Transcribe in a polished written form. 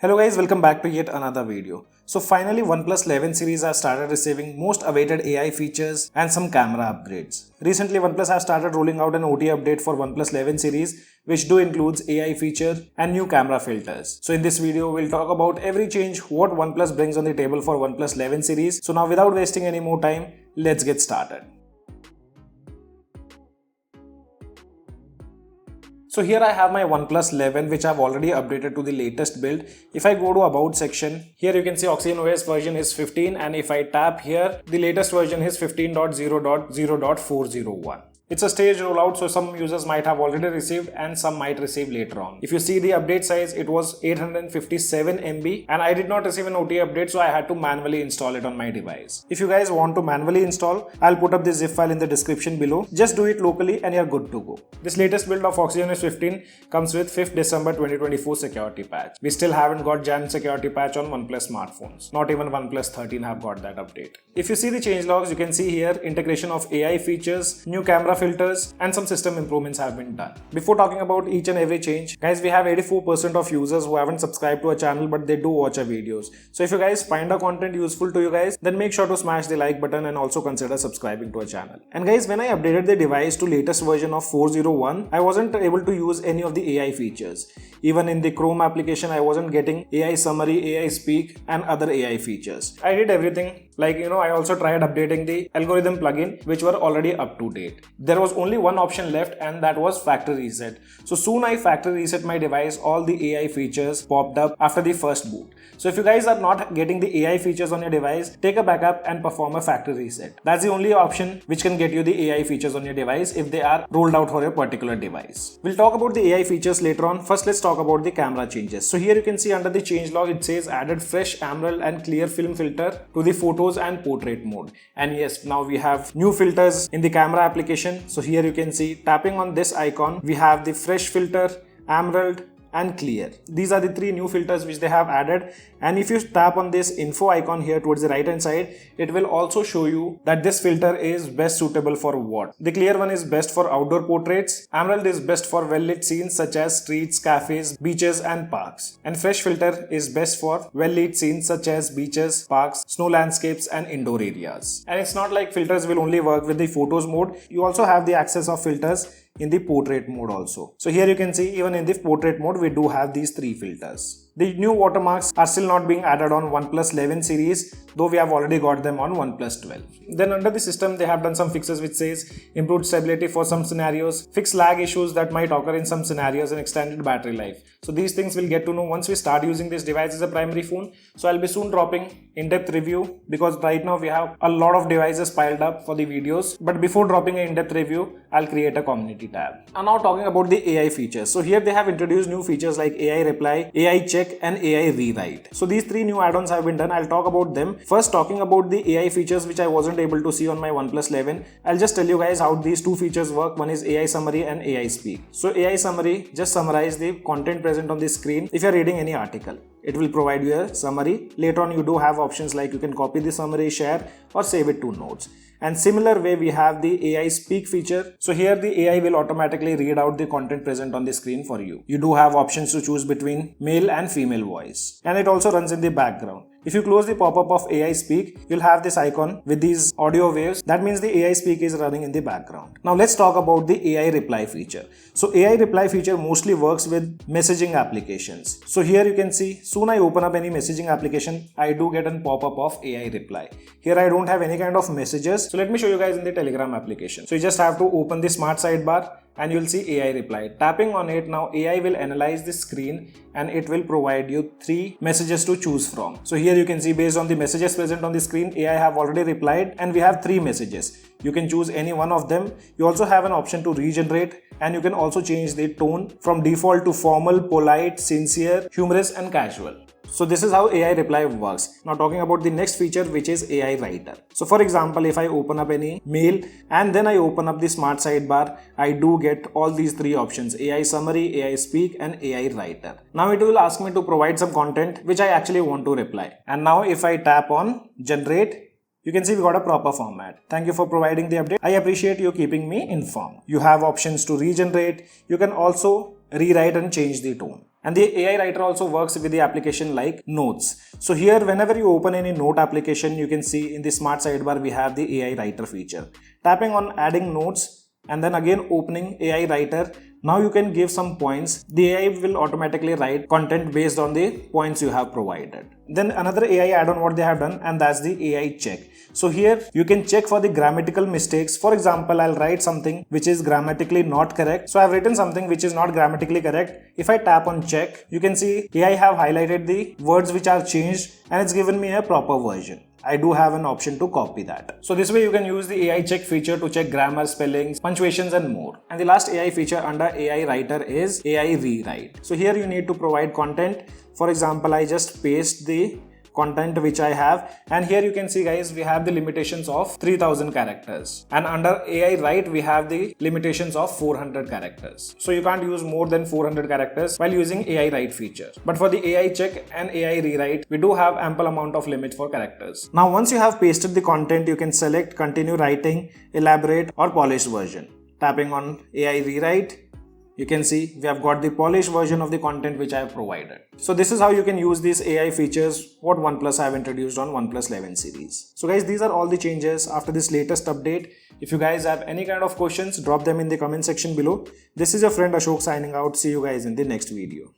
Hello guys, welcome back to yet another video. So finally OnePlus 11 series has started receiving most awaited AI features and some camera upgrades. Recently OnePlus has started rolling out an OTA update for OnePlus 11 series which do includes AI feature and new camera filters. So in this video we'll talk about every change what OnePlus brings on the table for OnePlus 11 series. So now without wasting any more time, let's get started. So here I have my OnePlus 11 which I've already updated to the latest build. If I go to about section, here you can see OxygenOS version is 15, and if I tap here, the latest version is 15.0.0.401. It's a staged rollout, so some users might have already received and some might receive later on. If you see the update size, it was 857 MB and I did not receive an OTA update, so I had to manually install it on my device. If you guys want to manually install, I'll put up the zip file in the description below. Just do it locally and you're good to go. This latest build of OxygenOS 15 comes with 5th December 2024 security patch. We still haven't got Jan security patch on OnePlus smartphones. Not even OnePlus 13 have got that update. If you see the changelogs, you can see here integration of AI features, new camera filters, and some system improvements have been done. Before talking about each and every change, guys, we have 84% of users who haven't subscribed to our channel but they do watch our videos. So if you guys find our content useful to you guys, then make sure to smash the like button and also consider subscribing to our channel. And guys, when I updated the device to latest version of 401, I wasn't able to use any of the AI features. Even in the Chrome application, I wasn't getting AI summary, AI speak, and other AI features. I did everything. I also tried updating the algorithm plugin which were already up to date. There was only one option left, and that was factory reset. So soon I factory reset my device, all the AI features popped up after the first boot. So if you guys are not getting the AI features on your device, take a backup and perform a factory reset. That's the only option which can get you the AI features on your device if they are rolled out for a particular device. We'll talk about the AI features later on. First, let's talk about the camera changes. So here you can see under the changelog, it says added fresh emerald and clear film filter to the photos and portrait mode. And yes, now we have new filters in the camera application. So here you can see, tapping on this icon, we have the fresh filter, emerald, and clear. These are the three new filters which they have added. And if you tap on this info icon here towards the right hand side, it will also show you that this filter is best suitable for what. The clear one is best for outdoor portraits, emerald is best for well lit scenes such as streets, cafes, beaches, and parks, and fresh filter is best for well lit scenes such as beaches, parks, snow landscapes, and indoor areas. And it's not like filters will only work with the photos mode, you also have the access of filters in the portrait mode also. So here you can see, even in the portrait mode we do have these three filters. The new watermarks are still not being added on OnePlus 11 series, though we have already got them on OnePlus 12. Then under the system, they have done some fixes which says improved stability for some scenarios, fixed lag issues that might occur in some scenarios, and extended battery life. So these things we'll get to know once we start using this device as a primary phone. So I'll be soon dropping in-depth review, because right now we have a lot of devices piled up for the videos. But before dropping an in-depth review, I'll create a community tab. And now talking about the AI features. So here they have introduced new features like AI reply, AI check, and AI rewrite. So these three new add-ons have been done. I'll talk about them. First, talking about the AI features which I wasn't able to see on my OnePlus 11, I'll just tell you guys how these two features work. One is AI summary and AI speak. So AI summary just summarize the content present on the screen. If you're reading any article, it will provide you a summary. Later on, you do have options like you can copy the summary, share, or save it to notes. And similar way, we have the AI speak feature. So here the AI will automatically read out the content present on the screen for you. You do have options to choose between male and female voice. And it also runs in the background. If you close the pop-up of AI speak, you'll have this icon with these audio waves. That means the AI speak is running in the background. Now let's talk about the AI reply feature. So AI reply feature mostly works with messaging applications. So here you can see, soon I open up any messaging application, I do get a pop-up of AI reply. Here I don't have any kind of messages. So let me show you guys in the Telegram application. So you just have to open the smart sidebar and you'll see AI reply. Tapping on it, now AI will analyze the screen and it will provide you three messages to choose from. So here you can see, based on the messages present on the screen, AI have already replied and we have three messages. You can choose any one of them. You also have an option to regenerate, and you can also change the tone from default to formal, polite, sincere, humorous, and casual. So this is how AI reply works. Now talking about the next feature, which is AI writer. So for example, if I open up any mail and then I open up the smart sidebar, I do get all these three options: AI summary, AI speak, and AI writer. Now it will ask me to provide some content which I actually want to reply. And now if I tap on generate, you can see we got a proper format. Thank you for providing the update. I appreciate you keeping me informed. You have options to regenerate. You can also rewrite and change the tone. And the AI writer also works with the application like Notes. So here, whenever you open any note application, you can see in the smart sidebar we have the AI writer feature. Tapping on adding notes and then again opening AI writer, now you can give some points. The AI will automatically write content based on the points you have provided. Then another AI add-on what they have done, and that's the AI check. So here you can check for the grammatical mistakes. For example, I'll write something which is grammatically not correct. So I've written something which is not grammatically correct. If I tap on check, you can see AI have highlighted the words which are changed and it's given me a proper version. I do have an option to copy that. So this way you can use the AI check feature to check grammar, spellings, punctuations and more. And the last AI feature under AI writer is AI rewrite. So here you need to provide content. For example, I just paste the content which I have, and here you can see guys, we have the limitations of 3000 characters, and under AI write we have the limitations of 400 characters. So you can't use more than 400 characters while using AI write feature. But for the AI check and AI rewrite, we do have ample amount of limit for characters. Now once you have pasted the content, you can select continue writing, elaborate or polished version. Tapping on AI rewrite, you can see we have got the polished version of the content which I have provided. So this is how you can use these AI features what OnePlus have introduced on OnePlus 11 series. So guys, these are all the changes after this latest update. If you guys have any kind of questions, drop them in the comment section below. This is your friend Ashok signing out. See you guys in the next video.